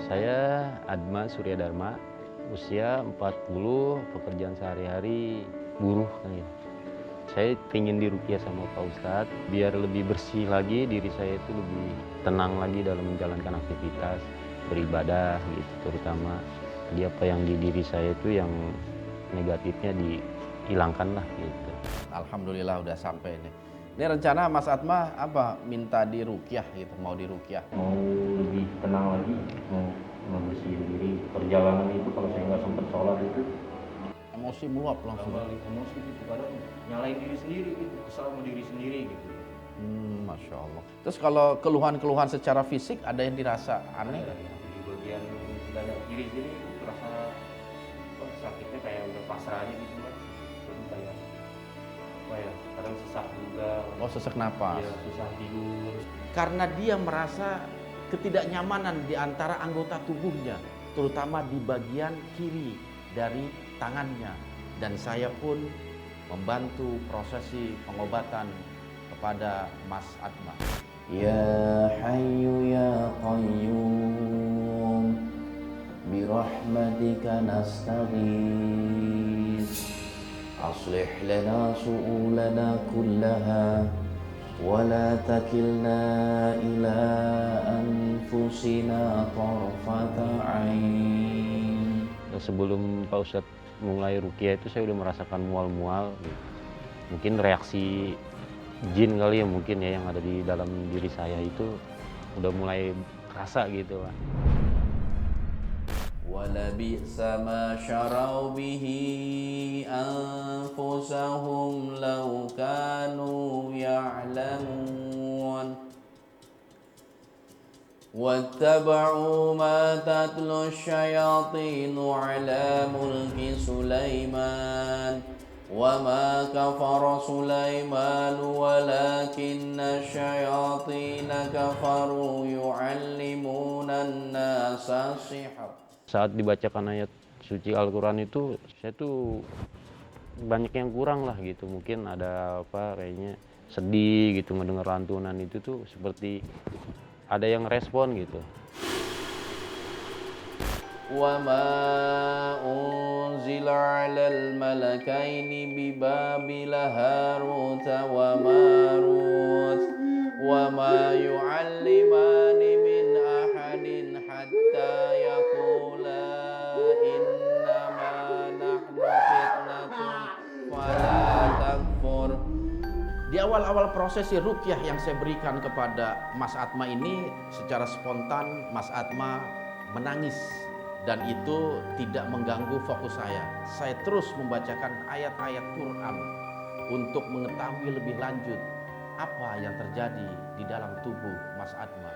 Saya Adma Surya Dharma, usia 40, pekerjaan sehari-hari buruh kan ya. Saya ingin diruqyah sama Pak Ustadz biar lebih bersih lagi, diri saya itu lebih tenang lagi dalam menjalankan aktivitas beribadah gitu, terutama di apa yang di diri saya itu yang negatifnya dihilangkan lah gitu. Alhamdulillah udah sampai nih. Ini rencana Mas Atma apa? Minta diruqyah gitu, mau diruqyah. Mau lebih tenang lagi, mau membersihin diri. Perjalanan itu kalau saya nggak sempat sholat itu Emosi meluap langsung. balik emosi gitu, kadang nyalain diri sendiri gitu, kesal sama diri sendiri gitu. Masya Allah. Terus kalau keluhan-keluhan secara fisik ada yang dirasa aneh? Di bagian dada kiri sini terasa sakitnya kayak udah pasrah aja gitu kan. Jadi kayak apa ya, kadang sesak juga. Oh, sesak napas. Iya, susah tidur. Karena dia merasa ketidaknyamanan di antara anggota tubuhnya, terutama di bagian kiri dari tangannya. Dan saya pun membantu prosesi pengobatan kepada Mas Atma. Ya Hayyu Ya Qayyum birahmatika nastaghits aslih lana su'ulana kullaha wa la takilna ila anfusina tarfata ain. Sebelum Pak Ustadz mulai ruqyah itu saya udah merasakan mual-mual gitu. Mungkin reaksi jin kali ya, mungkin ya yang ada di dalam diri saya itu udah mulai kerasa gitu lah. وَلَبِئْسَ مَا شَرَوْا بِهِ أَنفُسَهُمْ لَوْ كَانُوا يَعْلَمُونَ وَاتَّبَعُوا مَا تَتْلُو الشَّيَاطِينُ عَلَى مُلْكِ سُلَيْمَانَ وَمَا كَفَرَ سُلَيْمَانُ وَلَكِنَّ الشَّيَاطِينَ كَفَرُوا يُعَلِّمُونَ النَّاسَ السِّحْرَ. Saat dibacakan ayat suci Al-Quran itu saya tuh banyak yang kurang lah gitu. Mungkin ada apa kayaknya sedih gitu mendengar lantunan itu tuh, seperti ada yang respon gitu. وَمَا أُنْزِلَ عَلَى الْمَلَكَيْنِ بِبَابِلَ هَارُوتَ وَمَارُوتَ وَمَا يُعَلِّمَانِ مِنْ أَحَدٍ حَتَّى يَقُولَا إِنَّمَا نَحْنُ فِتْنَةٌ فَلَا تَكْفُرْ. Di awal-awal prosesi ruqyah yang saya berikan kepada Mas Atma ini, secara spontan Mas Atma menangis. Dan itu tidak mengganggu fokus saya. Saya terus membacakan ayat-ayat Quran untuk mengetahui lebih lanjut apa yang terjadi di dalam tubuh Mas Atma.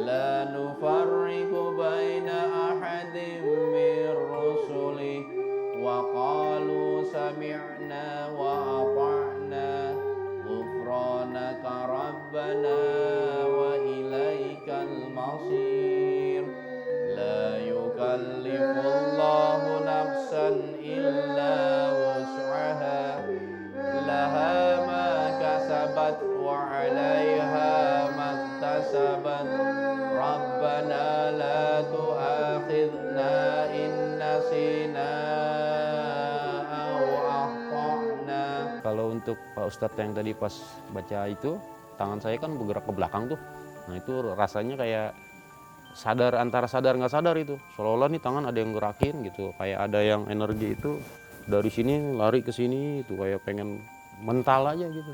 La nufarriqu baina ahadin min rusuli wa qalu sami'na wa ata'na ghufranaka rabbana wa ilaikal masir. La yukallifullahu nafsan illa wus'aha laha ma kasabat wa 'alaiha maktasabat rabbana la tu'akhidna in nasina aw akhtana. Kalau untuk Pak Ustadz yang tadi pas baca itu, tangan saya kan bergerak ke belakang tuh. Nah itu rasanya kayak sadar, antara sadar nggak sadar itu, seolah-olah nih tangan ada yang gerakin gitu, kayak ada yang energi itu dari sini lari ke sini, itu kayak pengen mental aja gitu,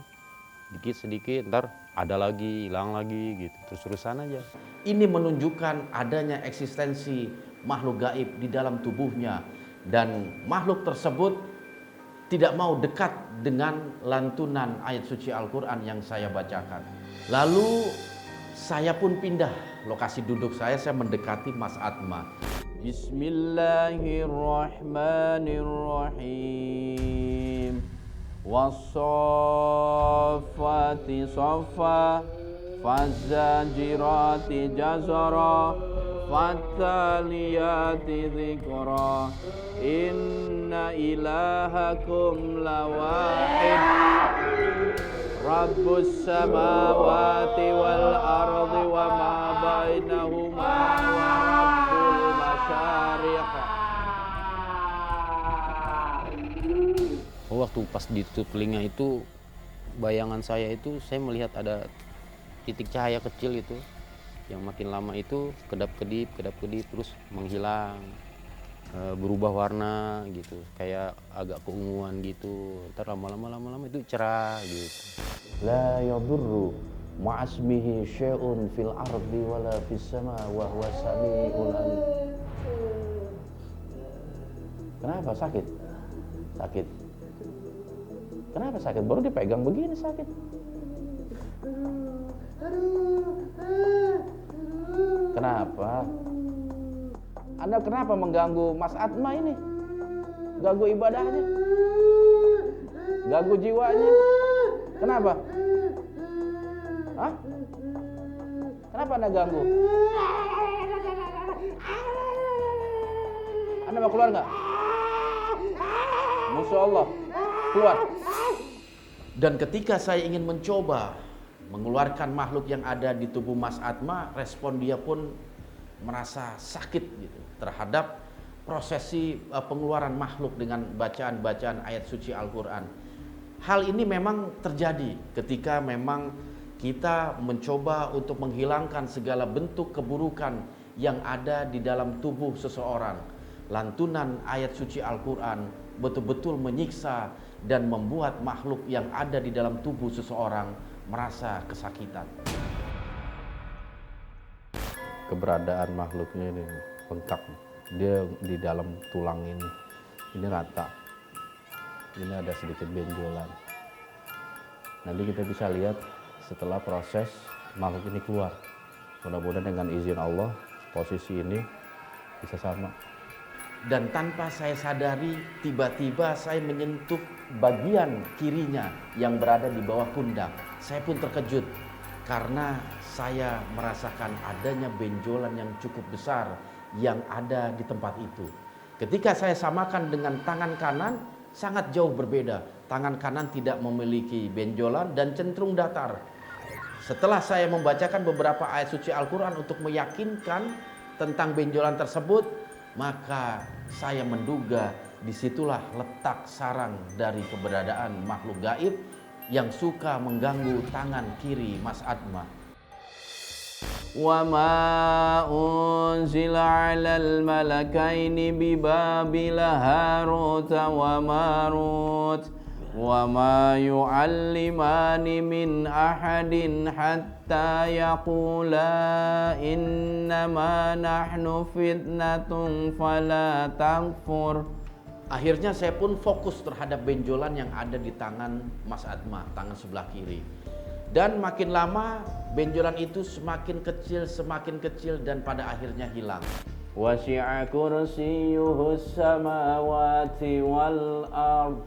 dikit sedikit ntar ada lagi, hilang lagi gitu, terus-terusan aja. Ini menunjukkan adanya eksistensi makhluk gaib di dalam tubuhnya, dan makhluk tersebut tidak mau dekat dengan lantunan ayat suci Al-Quran yang saya bacakan. Lalu saya pun pindah lokasi duduk saya mendekati Mas Atma. Bismillahirrahmanirrahim. Was-saffati saffa, faz-zajirati jazara, fattaliyati dzikra. Inna ilahakum lawahid. Rabbus samawati wal ardi wa ma bainahuma wa rabbul masyariq. Waktu pas ditutup telinga itu, bayangan saya itu saya melihat ada titik cahaya kecil itu yang makin lama itu kedap-kedip terus menghilang, berubah warna gitu, kayak agak keunguan gitu. Ntar lama-lama itu cerah gitu. La yadurru ma'asmihi syai'un fil ardi wala fis sama wa huwa sami'ul alim. Kenapa sakit? Sakit. Kenapa sakit? Baru dipegang begini sakit. Kenapa? Anda kenapa mengganggu Mas Atma ini? Ganggu ibadahnya? Ganggu jiwanya? Kenapa? Hah? Kenapa Anda ganggu? Anda mau keluar nggak? Masya Allah, keluar. Dan ketika saya ingin mencoba mengeluarkan makhluk yang ada di tubuh Mas Atma, respon dia pun merasa sakit gitu terhadap prosesi pengeluaran makhluk dengan bacaan-bacaan ayat suci Al-Quran. Hal ini memang terjadi ketika memang kita mencoba untuk menghilangkan segala bentuk keburukan yang ada di dalam tubuh seseorang. Lantunan ayat suci Al-Quran betul-betul menyiksa dan membuat makhluk yang ada di dalam tubuh seseorang merasa kesakitan. Keberadaan makhluknya ini bengkak, dia di dalam tulang ini rata, ini ada sedikit benjolan. Nanti kita bisa lihat setelah proses makhluk ini keluar. Mudah-mudahan dengan izin Allah posisi ini bisa sama. Dan tanpa saya sadari, tiba-tiba saya menyentuh bagian kirinya yang berada di bawah pundak. Saya pun terkejut karena saya merasakan adanya benjolan yang cukup besar yang ada di tempat itu. Ketika saya samakan dengan tangan kanan, sangat jauh berbeda. Tangan kanan tidak memiliki benjolan dan cenderung datar. Setelah saya membacakan beberapa ayat suci Al-Quran untuk meyakinkan tentang benjolan tersebut, maka saya menduga disitulah letak sarang dari keberadaan makhluk gaib yang suka mengganggu tangan kiri Mas Atma. Wa ma unzila 'alal malakaini bi Babila Harut wa Marut wa ma yu'allimani min ahadin hatta yaqula innama nahnu fitnatun fala takfur. Akhirnya saya pun fokus terhadap benjolan yang ada di tangan Mas Atma, tangan sebelah kiri. Dan makin lama benjolan itu semakin kecil dan pada akhirnya hilang. Wasi'a kursiyyuhus samawati wal ard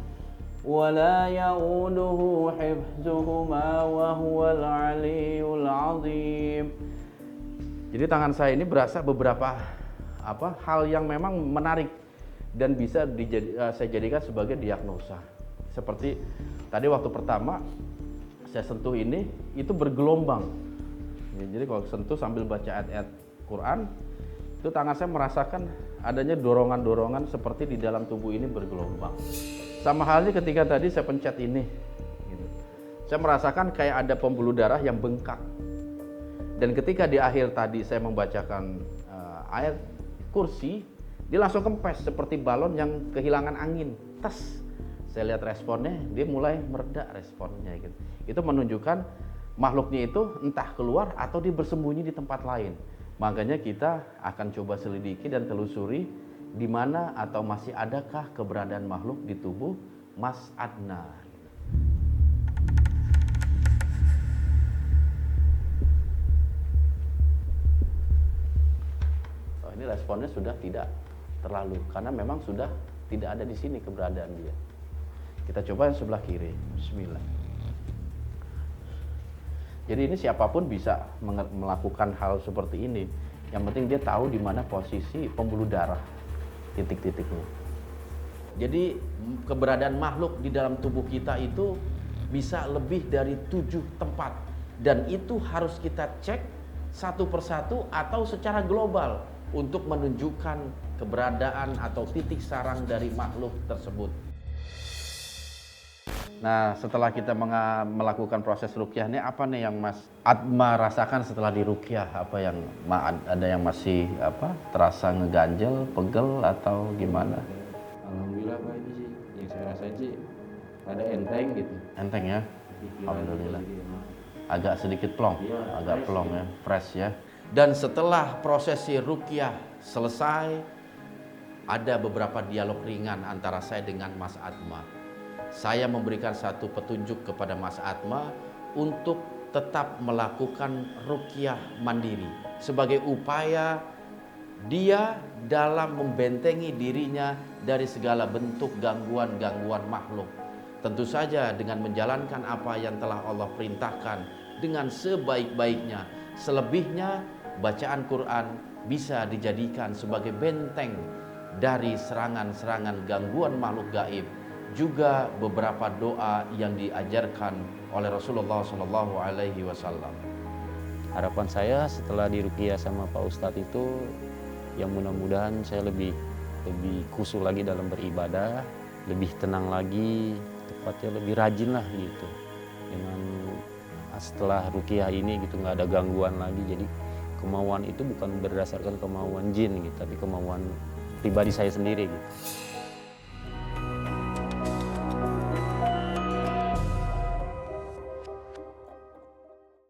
wa la ya'uduhu hifdzuhuma wa huwal 'aliyyul 'azim. Jadi tangan saya ini berasa beberapa hal yang memang menarik dan bisa saya jadikan sebagai diagnosa. Seperti tadi waktu pertama saya sentuh ini, itu bergelombang. Jadi kalau sentuh sambil baca ayat-ayat Quran, itu tangan saya merasakan adanya dorongan-dorongan seperti di dalam tubuh ini bergelombang. Sama halnya ketika tadi saya pencet ini, gitu. Saya merasakan kayak ada pembuluh darah yang bengkak. Dan ketika di akhir tadi saya membacakan ayat kursi, dia langsung kempes seperti balon yang kehilangan angin. Tas. Saya lihat responnya, dia mulai mereda responnya gitu. Itu menunjukkan makhluknya itu entah keluar atau dia bersembunyi di tempat lain. Makanya kita akan coba selidiki dan telusuri di mana atau masih adakah keberadaan makhluk di tubuh Mas Adna. Oh, ini responnya sudah tidak terlalu, karena memang sudah tidak ada di sini keberadaan dia. Kita coba yang sebelah kiri. Bismillah. Jadi ini siapapun bisa melakukan hal seperti ini. Yang penting dia tahu di mana posisi pembuluh darah, titik-titiknya. Jadi keberadaan makhluk di dalam tubuh kita itu bisa lebih dari 7 tempat. Dan itu harus kita cek satu persatu atau secara global untuk menunjukkan keberadaan atau titik sarang dari makhluk tersebut. Nah, setelah kita melakukan proses ruqyah ini, apa nih yang Mas Atma rasakan setelah diruqyah? Apa yang ada yang masih terasa ngeganjel, pegel atau gimana? Alhamdulillah Pak, ini sih yang saya rasain sih ada enteng gitu. Enteng ya? Alhamdulillah. Agak sedikit plong, agak plong ya, fresh ya. Dan setelah prosesi ruqyah selesai, ada beberapa dialog ringan antara saya dengan Mas Atma. Saya memberikan satu petunjuk kepada Mas Atma untuk tetap melakukan ruqyah mandiri sebagai upaya dia dalam membentengi dirinya dari segala bentuk gangguan-gangguan makhluk. Tentu saja dengan menjalankan apa yang telah Allah perintahkan dengan sebaik-baiknya. Selebihnya bacaan Quran bisa dijadikan sebagai benteng dari serangan-serangan gangguan makhluk gaib. Juga beberapa doa yang diajarkan oleh Rasulullah SAW. Harapan saya setelah diruqyah sama Pak Ustadz itu, yang mudah-mudahan saya lebih khusyuk lagi dalam beribadah, lebih tenang lagi, tepatnya lebih rajin lah gitu. Dengan setelah ruqyah ini gitu nggak ada gangguan lagi, jadi kemauan itu bukan berdasarkan kemauan jin gitu, tapi kemauan pribadi saya sendiri gitu.